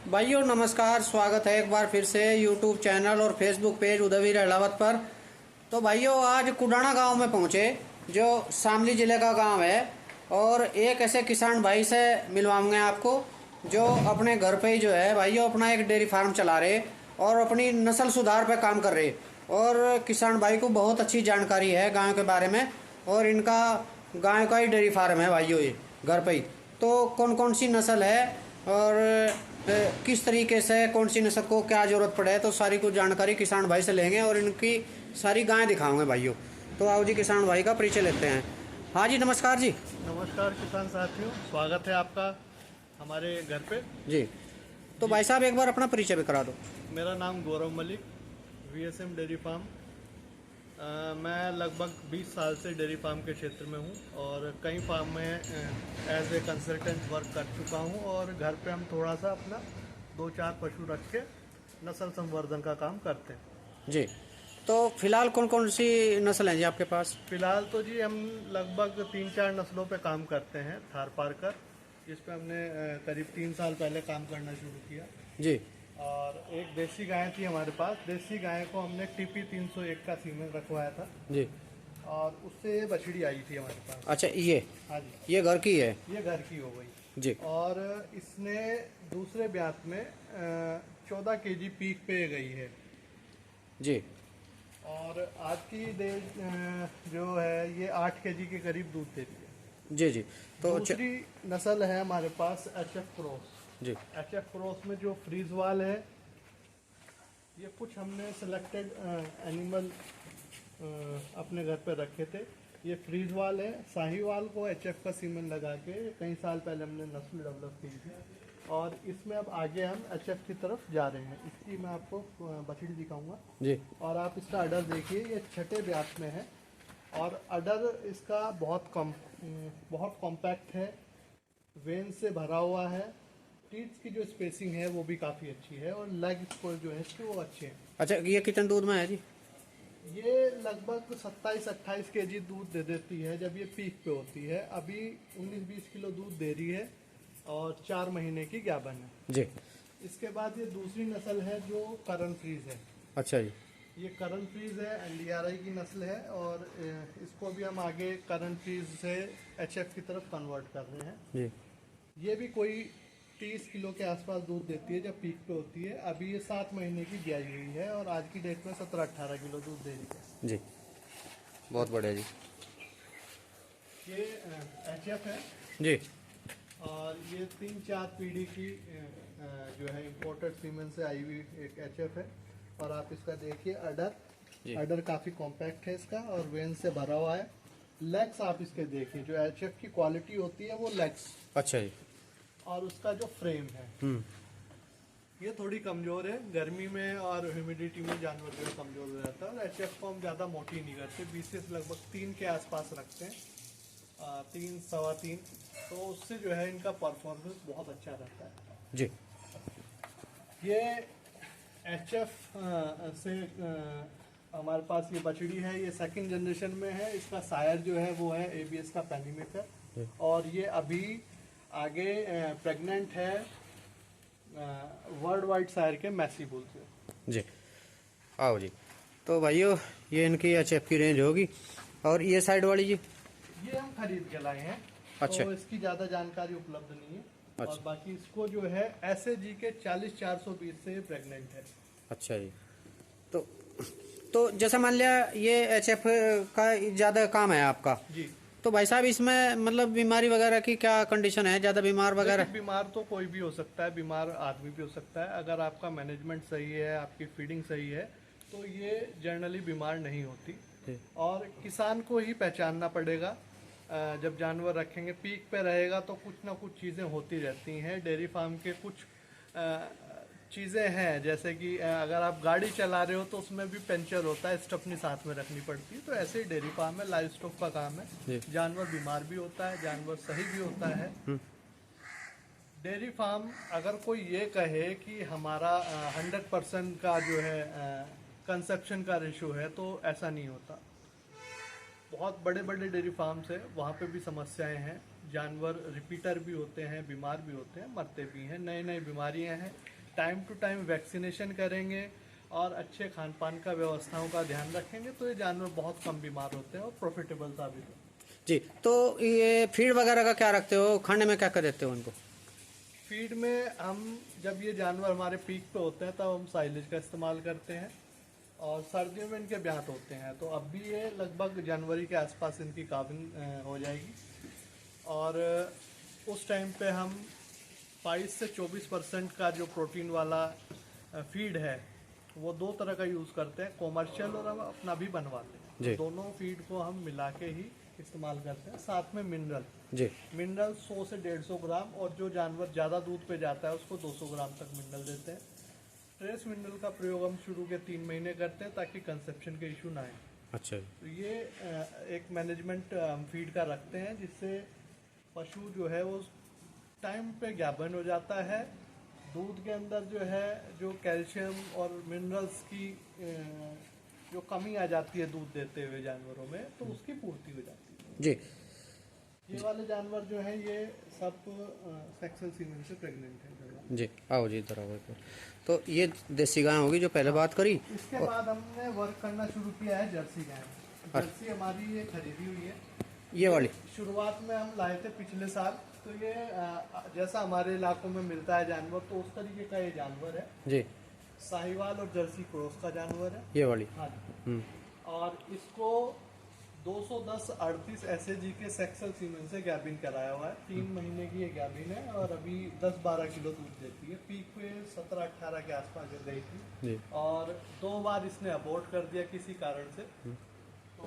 भाइयों नमस्कार, स्वागत है एक बार फिर से यूट्यूब चैनल और फेसबुक पेज उदयवीर अहलावत पर। तो भाइयों आज कुडाना गांव में पहुंचे, जो शामली ज़िले का गांव है, और एक ऐसे किसान भाई से मिलवाऊंगे आपको जो अपने घर पे ही जो है भाइयों अपना एक डेयरी फार्म चला रहे और अपनी नस्ल सुधार पे काम कर रहे। और किसान भाई को बहुत अच्छी जानकारी है गाँव के बारे में, और इनका गाँव का ही डेयरी फार्म है भाइयों, ये घर पे ही। तो कौन कौन सी नस्ल है और किस तरीके से कौन सी नस्ल को क्या ज़रूरत पड़े, तो सारी कुछ जानकारी किसान भाई से लेंगे और इनकी सारी गायें दिखाऊंगे भाइयों। तो आओ जी किसान भाई का परिचय लेते हैं। हाँ जी नमस्कार जी। नमस्कार किसान साथियों, स्वागत है आपका हमारे घर पे जी तो भाई साहब एक बार अपना परिचय भी करा दो। मेरा नाम गौरव मलिक, वीएसएम डेयरी फार्म। मैं लगभग 20 साल से डेयरी फार्म के क्षेत्र में हूँ और कई फार्म में एज ए कंसल्टेंट वर्क कर चुका हूँ। और घर पे हम थोड़ा सा अपना 2-4 पशु रख के नस्ल संवर्धन का काम करते हैं। जी तो फिलहाल कौन कौन सी नस्ल हैं जी आपके पास? फिलहाल तो जी हम लगभग 3-4 नस्लों पे काम करते हैं। थार पारकर, जिस पे हमने करीब 3 साल पहले काम करना शुरू किया जी। और एक देसी गाय थी हमारे पास। देसी गाय को हमने टीपी 301 का सीमेंट रखवाया था जी। और उससे ये बछड़ी आई थी हमारे पास। अच्छा, ये हाँ जी, ये घर की है? ये घर की हो गई जी। और इसने दूसरे ब्यात में 14 केजी पीक पे गई है जी। और आज की जो है ये 8 केजी के करीब दूध देती है। जी जी। तो दूसरी नस्ल है हमारे पास एचएफ क्रॉस। जी। एचएफ क्रॉस में जो फ्रीजवाल है, ये कुछ हमने सिलेक्टेड एनिमल अपने घर पे रखे थे। ये फ्रीजवाल है। साहीवाल को एचएफ का सीमेंट लगा के कई साल पहले हमने नस्ल डेवलप की थी और इसमें अब आगे हम एचएफ की तरफ जा रहे हैं। इसकी मैं आपको बछड़ी दिखाऊंगा जी। और आप इसका अडर देखिए, ये छठे ब्यास में है और अडर इसका बहुत कॉम्पैक्ट है, वेन से भरा हुआ है। टीथ की जो स्पेसिंग है वो भी काफ़ी अच्छी है और लेग स्कोर जो है इसके वो अच्छे हैं। अच्छा, ये कितने दूध में है जी? ये लगभग 27-28 केजी दूध दे देती है जब ये पीक पे होती है। अभी 19-20 किलो दूध दे रही है और 4 महीने की गाभन है जी। इसके बाद ये दूसरी नस्ल है जो करन फ्रीज है। अच्छा जी। ये करन फ्रीज है, एनडीआरआई की नस्ल है और इसको भी हम आगे करन फ्रीज से एचएफ की तरफ कन्वर्ट कर रहे हैं जी। ये भी कोई 30 किलो के आसपास दूध देती है जब पीक पे होती है। अभी ये 7 महीने की ब्याई हुई है और आज की डेट में 17-18 किलो दूध दे रही है जी। बहुत बढ़िया जी। ये एचएफ है जी। और ये 3-4 पीढ़ी की जो है इम्पोर्टेड सीमेंट से आई हुई एक एचएफ है। और आप इसका देखिए अडर काफ़ी कॉम्पैक्ट है इसका और वेन से भरा हुआ है। लेग्स आप इसके देखिए, जो एचएफ की क्वालिटी होती है वो लेग्स। अच्छा जी। और उसका जो फ्रेम है ये थोड़ी कमज़ोर है। गर्मी में और ह्यूमिडिटी में जानवर जो है कमज़ोर हो जाता है और एचएफ को हम ज़्यादा मोटी नहीं करते, 20 से लगभग 3 के आसपास रखते हैं, 3 सवा 3। तो उससे जो है इनका परफॉर्मेंस बहुत अच्छा रहता है जी। ये एचएफ से हमारे पास ये बछड़ी है, ये सेकंड जनरेशन में है। इसका सायर जो है वो है एबीएस का पेनीमीटर और ये अभी आगे प्रेग्नेंट है वर्ल्ड वाइड सायर के मैसी बुल से। जी। आओ जी। तो भाइयों ये इनकी एचएफ की रेंज होगी। और ये साइड वाली जी? ये हम खरीद के लाए हैं। अच्छा। तो इसकी ज़्यादा जानकारी उपलब्ध नहीं है। अच्छा। और बाकी इसको जो है एसएजी के 40-420 से प्रेग्नेंट है। अच्छा जी। तो जैसा मान लिया ये एचएफ का ज़्यादा काम है आपका जी, तो भाई साहब इसमें मतलब बीमारी वगैरह की क्या कंडीशन है? ज़्यादा बीमार वगैरह? बीमार तो कोई भी हो सकता है, बीमार आदमी भी हो सकता है। अगर आपका मैनेजमेंट सही है, आपकी फीडिंग सही है, तो ये जनरली बीमार नहीं होती। और किसान को ही पहचानना पड़ेगा। जब जानवर रखेंगे पीक पे रहेगा तो कुछ ना कुछ चीज़ें होती रहती हैं। डेयरी फार्म के कुछ चीज़ें हैं, जैसे कि अगर आप गाड़ी चला रहे हो तो उसमें भी पंचर होता है, स्टेपनी साथ में रखनी पड़ती है। तो ऐसे ही डेयरी फार्म में लाइव स्टॉक का काम है। जानवर बीमार भी होता है, जानवर सही भी होता है। डेयरी फार्म अगर कोई ये कहे कि हमारा 100% का जो है कंसेप्शन का रेशो है, तो ऐसा नहीं होता। बहुत बड़े बड़े डेयरी फार्म्स है, वहाँ पे भी समस्याएं हैं। जानवर रिपीटर भी होते हैं, बीमार भी होते हैं, मरते भी हैं, नई नई बीमारियां हैं। टाइम टू टाइम वैक्सीनेशन करेंगे और अच्छे खान पान का व्यवस्थाओं का ध्यान रखेंगे तो ये जानवर बहुत कम बीमार होते हैं और प्रॉफिटेबल साबित होते हैं। जी, तो ये फीड वगैरह का क्या रखते हो, खाने में क्या क्या देते हो इनको? फीड में हम जब ये जानवर हमारे पीक पे होते हैं तब हम साइलेज का इस्तेमाल करते हैं और सर्दियों में इनके ब्यात होते हैं। तो अब भी ये लगभग जनवरी के आसपास इनकी काबिन हो जाएगी और उस टाइम पे हम 22 से 24% का जो प्रोटीन वाला फीड है वो दो तरह का यूज़ करते हैं, कॉमर्शियल और हम अपना भी बनवाते हैं। जी। तो दोनों फीड को हम मिला के ही इस्तेमाल करते हैं। साथ में जी, मिनरल 100 से 150 ग्राम और जो जानवर ज़्यादा दूध पे जाता है उसको 200 ग्राम तक मिनरल देते हैं। ट्रेस मिनरल का प्रयोग हम शुरू के 3 महीने करते हैं ताकि कंसेप्शन के इशू ना आए। अच्छा। तो ये एक मैनेजमेंट हम फीड का रखते हैं जिससे पशु जो है वो टाइम पे ज्ञापन हो जाता है। दूध के अंदर जो है जो कैल्शियम और मिनरल्स की जो कमी आ जाती है दूध देते हुए जानवरों में तो उसकी पूर्ति हो जाती है। जी, ये वाले जानवर जो हैं ये सब सेक्सुअल सीमेन से प्रेग्नेंट हैं। जी आओ जी, इधर आओ एक बार। तो ये देसी गाय होगी जो पहले बात करी। इसके बाद हमने वर्क करना शुरू किया है जर्सी गाय। जर्सी हमारी ये खरीदी हुई है, ये वाली शुरुआत में हम लाए थे पिछले साल। तो ये जैसा हमारे इलाकों में मिलता है जानवर तो उस तरीके का ये जानवर है जी, साहिवाल और जर्सी क्रॉस का जानवर है ये वाली। हाँ जी। और इसको 210-38 SAG के सेक्सुअल सीमेन से गैबिन कराया हुआ है। 3 महीने की ये गैबिन है और अभी 10-12 किलो दूध देती है। पीक पे 17-18 के आसपास गई थी जी, और 2 बार इसने अबॉर्ट कर दिया किसी कारण से। तो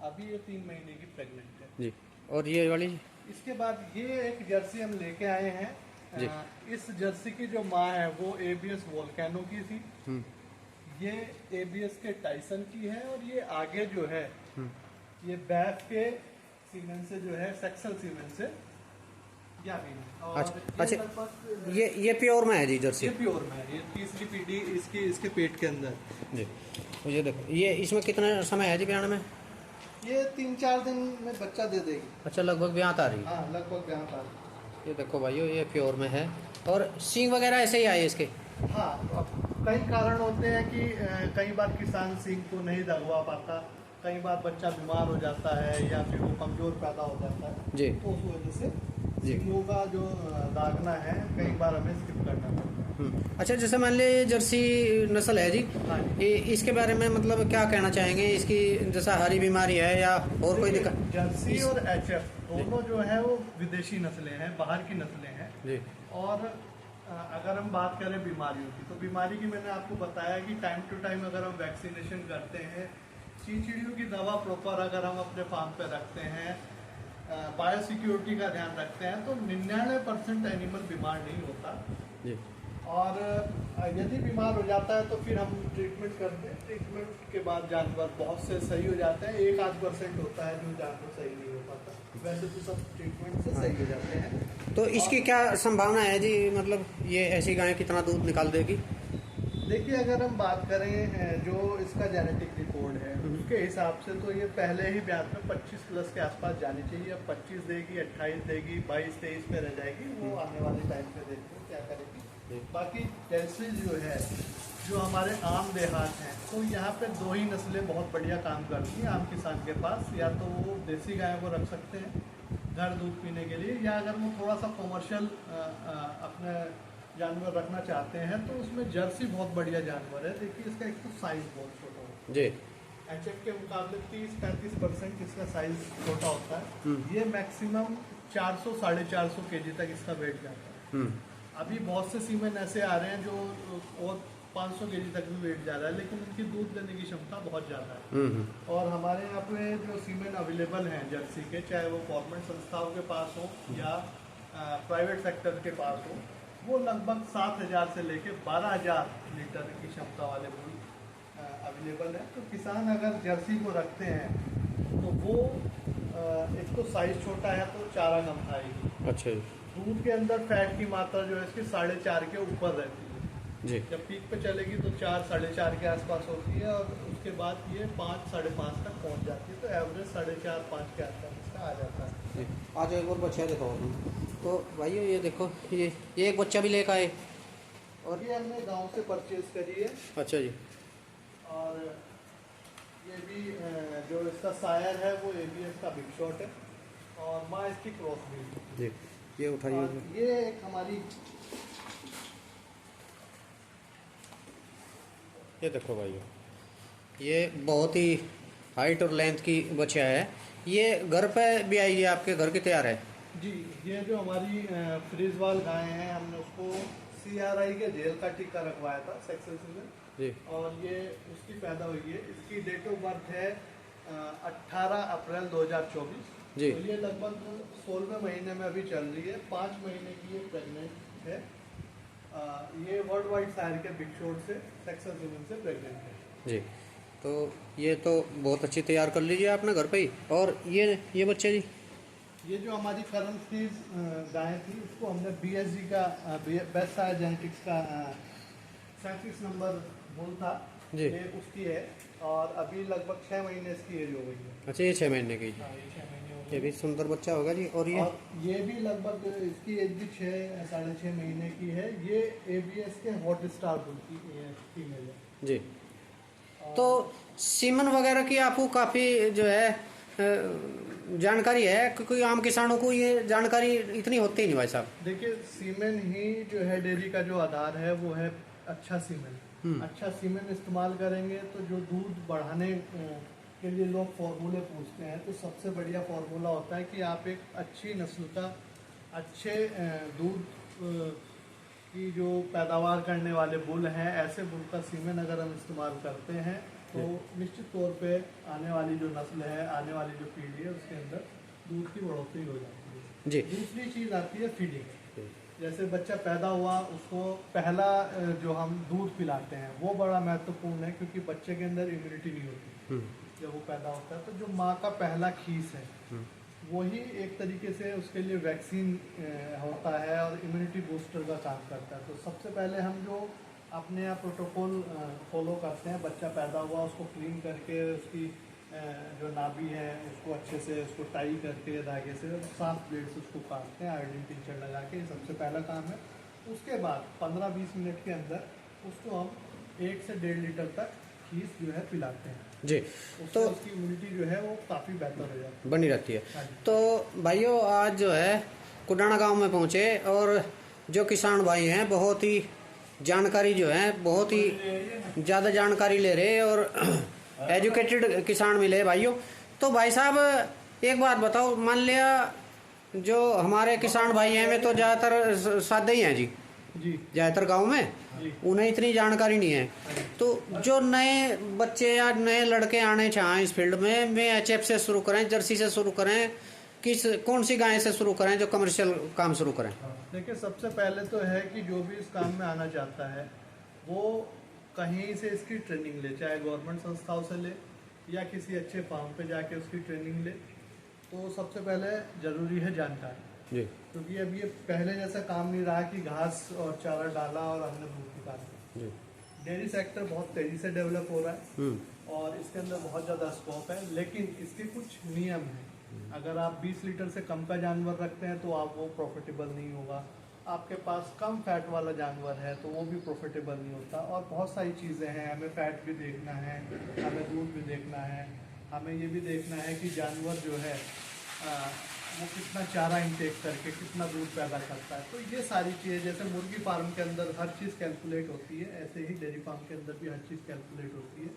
अभी ये 3 महीने की प्रेग्नेंट है जी। और ये वाली? इसके बाद ये एक जर्सी हम लेके आए हैं। इस जर्सी की जो माँ है वो ABS वोल्केनो की थी, ये ABS के टाइसन की है और ये आगे जो है ये बैफ के सीमेन से जो है सेक्सुअल सीमेन से अच्छा, ये प्योर में है जी जर्सी? ये प्योर में है। ये तीसरी पीढ़ी इसके पेट के अंदर जी। तो ये देखो, ये इसमें कितना समय है जी ब्याह में? ये 3-4 दिन में बच्चा दे देगी। अच्छा, लगभग ब्याह आ रही है। हाँ, लगभग ब्याह आ रही है। ये देखो भाइयों, ये प्योर में है और सींग वगैरह ऐसे ही आए इसके। हाँ, अब कई कारण होते हैं कि कई बार किसान सींग को नहीं दगवा पाता, कई बार बच्चा बीमार हो जाता है या फिर वो कमजोर पैदा हो जाता है जी। तो उस वजह से सींगों का जो दागना है कई बार हमें स्किप करना पड़ता है। अच्छा, जैसे मान लीजिए जर्सी नस्ल है जी, हाँ जी। इसके बारे में मतलब क्या कहना चाहेंगे? इसकी जैसा हरी बीमारी है या और कोई दिक्कत? जर्सी और HF दोनों जो है वो विदेशी नस्लें हैं, बाहर की नस्लें हैं जी। और अगर हम बात करें बीमारियों की तो बीमारी की मैंने आपको बताया कि टाइम टू टाइम अगर हम वैक्सीनेशन करते हैं, चींटियों की दवा प्रॉपर अगर हम अपने फार्म पे रखते हैं, बायोसिक्योरिटी का ध्यान रखते हैं तो 99% एनिमल बीमार नहीं होता जी। और यदि बीमार हो जाता है तो फिर हम ट्रीटमेंट करते हैं। ट्रीटमेंट के बाद जानवर बहुत से सही हो जाते हैं। 1-8% होता है जो जानवर सही नहीं हो पाता, वैसे तो सब ट्रीटमेंट से सही हो जाते हैं। तो इसकी क्या संभावना है जी, मतलब ये ऐसी गाय कितना दूध निकाल देगी? देखिए, अगर हम बात करें जो इसका जेनेटिक रिकॉर्ड है उसके हिसाब से तो ये पहले ही ब्याह में 25+ के आसपास जानी चाहिए। अब 25 देगी, 28 देगी, 22-23 पे रह जाएगी, वो आने वाले टाइम पे देखते हैं क्या करेगी। बाकी जैसे जो है जो हमारे आम देहात हैं तो यहाँ पे 2 ही नस्लें बहुत बढ़िया काम करती हैं आम किसान के पास। या तो वो देसी गाय को रख सकते हैं घर दूध पीने के लिए, या अगर वो थोड़ा सा कॉमर्शियल अपने जानवर रखना चाहते हैं तो उसमें जर्सी बहुत बढ़िया जानवर है। देखिए, इसका एक तो साइज बहुत छोटा होता है जी। HF के मुकाबले 30-35% इसका साइज छोटा होता है। ये मैक्सिमम 400-450 kg तक इसका वेट जाता है। अभी बहुत से सीमेन ऐसे आ रहे हैं जो और 500 kg तक भी वेट जा रहा है, लेकिन उनकी दूध देने की क्षमता बहुत ज़्यादा है। और हमारे यहाँ पे जो सीमेन अवेलेबल हैं जर्सी के, चाहे वो गवर्नमेंट संस्थाओं के पास हो या प्राइवेट सेक्टर के पास हो, वो लगभग 7,000 से लेके 12,000 लीटर की क्षमता वाले दूध अवेलेबल है। तो किसान अगर जर्सी को रखते हैं तो वो एक तो साइज छोटा है तो चारा कम खाएगी। अच्छा जी। दूध के अंदर फैट की मात्रा जो है इसकी 4.5 के ऊपर रहती है जी। जब पीक पे चलेगी तो 4-4.5 के आसपास होती है और उसके बाद ये 5-5.5 तक पहुंच जाती है। तो एवरेज 4.5-5 के आसपास इसका आ जाता है। आज एक और बच्चा दिखाओ। तो भाइयों ये देखो, ये एक बच्चा भी लेकर आए। और ये हमने गांव से परचेज करी है। अच्छा जी। और ये भी जो इसका सायर है वो ABS का बिग शॉट है और माँ इसकी क्रॉस भी। जी ये उठाइए। और ये एक हमारी, ये देखो भाइयों, ये बहुत ही हाइट और लेंथ की बच्चा है। ये घर पे भी आई है, आपके घर की तैयार है जी। ये जो हमारी फ्रीजवाल गाय है, हमने उसको CRI के जेल का टीका रखवाया था सक्सेसफुल जी। और ये उसकी पैदा हुई है। इसकी डेट ऑफ बर्थ है 18 अप्रैल 2024 जी। तो ये लगभग 16वें महीने में अभी चल रही है। 5 महीने की ये प्रेग्नेंट है। ये वर्ल्ड वाइड सायर के बिग शॉट से सक्सेसफुल से प्रेग्नेंट है जी। तो ये तो बहुत अच्छी तैयार कर लीजिए आपने घर पे ही। और ये बच्चे जी, ये जो हमारी करंट फ्रीज गाय थी, उसको हमने BSG का बेस्ट सायर जेनेटिक्स का 37 नंबर बुल था जी। ये उसकी है और अभी लगभग 6 महीने इसकी एज हो गई है। अच्छा ये 6 महीने की। हाँ, ये 6 महीने हो ये गई। भी सुंदर बच्चा होगा जी। और ये भी लगभग इसकी एज भी 6-6.5 महीने की है। ये ABS के हॉट स्टार बुल की फीमेल है जी। तो सीमन वगैरह की आपको काफ़ी जो है जानकारी है, क्योंकि आम किसानों को ये जानकारी इतनी होती ही नहीं भाई साहब। देखिए, सीमेन ही जो है डेयरी का जो आधार है वो है अच्छा सीमेन। अच्छा सीमेन इस्तेमाल करेंगे तो जो दूध बढ़ाने के लिए लोग फार्मूले पूछते हैं, तो सबसे बढ़िया फार्मूला होता है कि आप एक अच्छी नस्ल का अच्छे दूध की जो पैदावार करने वाले बुल हैं, ऐसे बुल का सीमेन अगर हम इस्तेमाल करते हैं तो निश्चित तौर पे आने वाली जो नस्ल है, आने वाली जो पीढ़ी है, उसके अंदर दूध की बढ़ोतरी हो जाती है जी। दूसरी चीज़ आती है फीडिंग। जैसे बच्चा पैदा हुआ, उसको पहला जो हम दूध पिलाते हैं वो बड़ा महत्वपूर्ण है, क्योंकि बच्चे के अंदर इम्यूनिटी नहीं होती जब वो पैदा होता है। तो जो माँ का पहला खीस है वही एक तरीके से उसके लिए वैक्सीन होता है और इम्यूनिटी बूस्टर का काम करता है। तो सबसे पहले हम जो अपने यहाँ प्रोटोकॉल फॉलो करते हैं, बच्चा पैदा हुआ उसको क्लीन करके उसकी जो नाभि है उसको अच्छे से उसको टाई करके धागे से साफ ब्लेड से उसको काटते हैं, आयोडीन टिंचर लगा के। सबसे पहला काम है। उसके बाद 15-20 मिनट के अंदर उसको हम 1 से 1.5 लीटर तक खीस जो है पिलाते हैं जी। तो उसकी इम्यूनिटी जो है वो काफ़ी बेहतर हो जाती है, बनी रहती है। हाँ जी। तो भाइयों आज जो है कुडाना गांव में पहुंचे और जो किसान भाई हैं बहुत ही जानकारी जो है बहुत ही ज़्यादा जानकारी ले रहे और एजुकेटेड किसान मिले भाइयों। तो भाई साहब एक बात बताओ, मान लिया जो हमारे किसान भाई हैं वे तो ज़्यादातर सादे ही हैं जी, ज़्यादातर गांव में उन्हें इतनी जानकारी नहीं है। तो जो नए बच्चे या नए लड़के आने चाहें इस फील्ड में, वे HF से शुरू करें, जर्सी से शुरू करें, कौन सी गाय से शुरू करें जो कमर्शियल काम शुरू करें? देखिए, सबसे पहले तो है कि जो भी इस काम में आना चाहता है वो कहीं से इसकी ट्रेनिंग ले, चाहे गवर्नमेंट संस्थाओं से ले या किसी अच्छे फार्म पे जाके उसकी ट्रेनिंग ले। तो सबसे पहले ज़रूरी है जानकारी जी। क्योंकि अब ये पहले जैसा काम नहीं रहा कि घास और चारा डाला और हमने दूध निकाला। जी। डेयरी सेक्टर बहुत तेज़ी से डेवलप हो रहा है और इसके अंदर बहुत ज़्यादा स्कोप है, लेकिन इसके कुछ नियम हैं। अगर आप 20 लीटर से कम का जानवर रखते हैं तो आप वो प्रॉफिटेबल नहीं होगा। आपके पास कम फैट वाला जानवर है तो वो भी प्रॉफिटेबल नहीं होता। और बहुत सारी चीज़ें हैं, हमें फैट भी देखना है, हमें दूध भी देखना है, हमें ये भी देखना है कि जानवर जो है वो कितना चारा इंटेक करके कितना दूध पैदा करता है। तो ये सारी चीज़ें, जैसे मुर्गी फार्म के अंदर हर चीज़ कैलकुलेट होती है, ऐसे ही डेयरी फार्म के अंदर भी हर चीज़ कैलकुलेट होती है।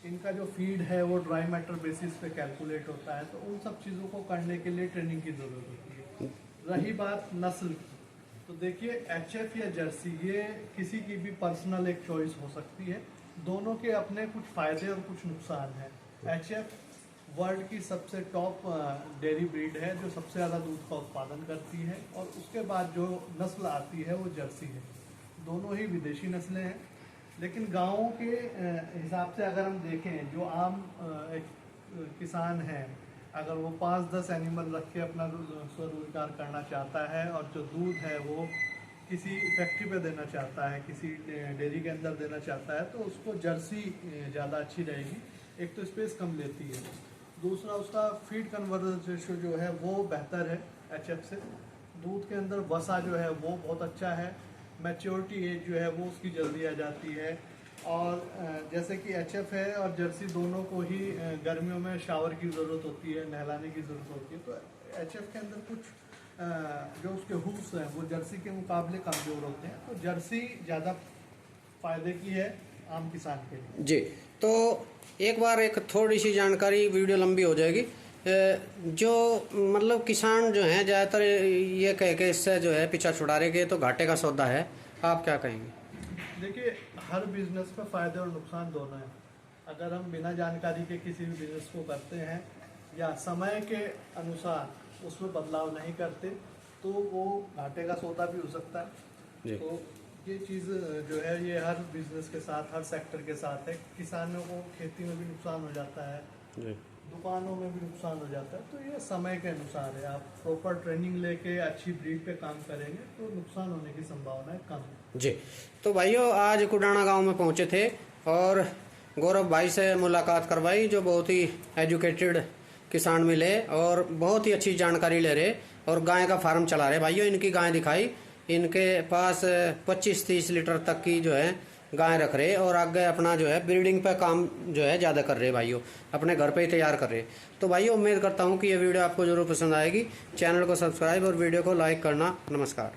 इनका जो फीड है वो ड्राई मैटर बेसिस पे कैलकुलेट होता है। तो उन सब चीज़ों को करने के लिए ट्रेनिंग की ज़रूरत होती है। रही बात नस्ल की, तो देखिए HF या जर्सी ये किसी की भी पर्सनल एक चॉइस हो सकती है। दोनों के अपने कुछ फ़ायदे और कुछ नुकसान हैं। HF वर्ल्ड की सबसे टॉप डेयरी ब्रीड है जो सबसे ज़्यादा दूध का उत्पादन करती है, और उसके बाद जो नस्ल आती है वो जर्सी है। दोनों ही विदेशी नस्लें हैं, लेकिन गाँवों के हिसाब से अगर हम देखें, जो आम किसान हैं अगर वो 5-10 एनिमल रख के अपना स्वरोजगार करना चाहता है और जो दूध है वो किसी फैक्ट्री पे देना चाहता है, किसी डेयरी के अंदर देना चाहता है, तो उसको जर्सी ज़्यादा अच्छी रहेगी। एक तो स्पेस कम लेती है, दूसरा उसका फीड कन्वर्जन रेशियो जो है वो बेहतर है HF से। दूध के अंदर वसा जो है वो बहुत अच्छा है, मैच्योरिटी एज जो है वो उसकी जल्दी आ जाती है। और जैसे कि एचएफ है और जर्सी दोनों को ही गर्मियों में शावर की ज़रूरत होती है, नहलाने की ज़रूरत होती है। तो एचएफ के अंदर कुछ जो उसके हुक्स हैं वो जर्सी के मुकाबले कमज़ोर होते हैं, तो जर्सी ज़्यादा फ़ायदे की है आम किसान के लिए। जी, तो एक बार एक थोड़ी सी जानकारी, वीडियो लंबी हो जाएगी। जो मतलब किसान जो हैं ज़्यादातर ये कह के इससे जो है पीछा छुड़ा रहे कि तो घाटे का सौदा है, आप क्या कहेंगे? देखिए, हर बिजनेस में फ़ायदे और नुकसान दोनों हैं। अगर हम बिना जानकारी के किसी भी बिजनेस को करते हैं या समय के अनुसार उसमें बदलाव नहीं करते तो वो घाटे का सौदा भी हो सकता है। जी। तो ये चीज़ जो है ये हर बिजनेस के साथ, हर सेक्टर के साथ है। किसानों को खेती में भी नुकसान हो जाता है, जी। दुकानों में भी नुकसान हो जाता है। तो ये समय के अनुसार है। आप प्रॉपर ट्रेनिंग लेके अच्छी ब्रीड पे काम करेंगे तो नुकसान होने की संभावना कम है। जी, तो भाइयों आज कुडाना गांव में पहुंचे थे और गौरव भाई से मुलाकात करवाई, जो बहुत ही एजुकेटेड किसान मिले और बहुत ही अच्छी जानकारी ले रहे और गाय का फार्म चला रहे। भाइयों इनकी गाय दिखाई, इनके पास 25-30 लीटर तक की जो है गाय रख रहे और आगे अपना जो है ब्रीडिंग पे काम जो है ज़्यादा कर रहे भाइयों, अपने घर पे ही तैयार कर रहे। तो भाइयों उम्मीद करता हूँ कि ये वीडियो आपको ज़रूर पसंद आएगी। चैनल को सब्सक्राइब और वीडियो को लाइक करना। नमस्कार।